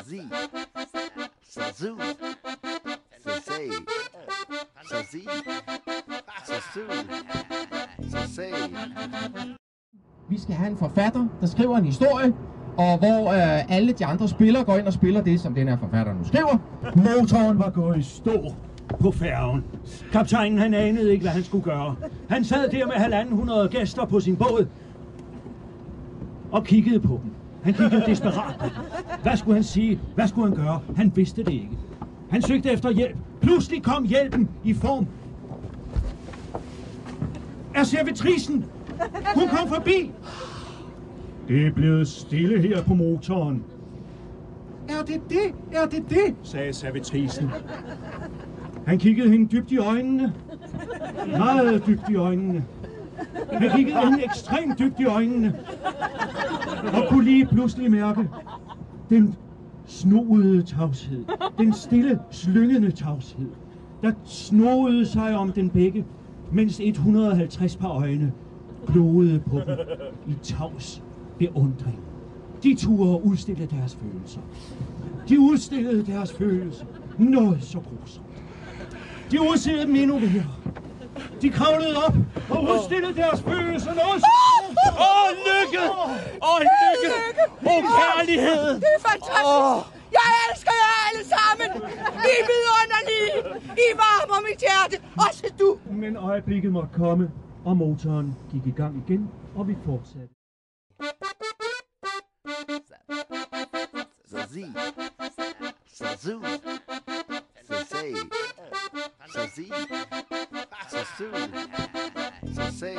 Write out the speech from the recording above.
zi, så zu, så se, så zi, så su, så se. Vi skal have en forfatter, der skriver en historie, og hvor alle de andre spillere går ind og spiller det, som den her forfatter nu skriver. Motoren var gået i stå på færgen. Kaptajnen han anede ikke, hvad han skulle gøre. Han sad der med 1.500 gæster på sin båd og kiggede på dem. Han kiggede desperat på dem. Hvad skulle han sige? Hvad skulle han gøre? Han vidste det ikke. Han søgte efter hjælp. Pludselig kom hjælpen i form af servitricen. Hun kom forbi. Det er blevet stille her på motoren. Er det det? Er det det? Sagde servitricen. Han kiggede hende dybt i øjnene. Meget dybt i øjnene. Han kiggede hende ekstremt dybt i øjnene. Og kunne lige pludselig mærke den snoede tavshed. Den stille, slyngende tavshed, der snoede sig om den begge, mens 150 par øjne glodede på dem i tavs beundring. De turde udstille deres følelser. De udstillede deres følelser. Noget så grusomt. De udstillede dem endnu mere. De kravlede op og udstillede deres følelser. Noget så grusomt. Lykke! Lykke! Kærlighed! Det er fantastisk! Jeg elsker jer alle sammen! I er vidunderlige! I varmer mit hjerte! Også du! Men øjeblikket måtte komme, og motoren gik i gang igen, og vi fortsatte. Så zi, så zu, så se, så zi, så su, så se.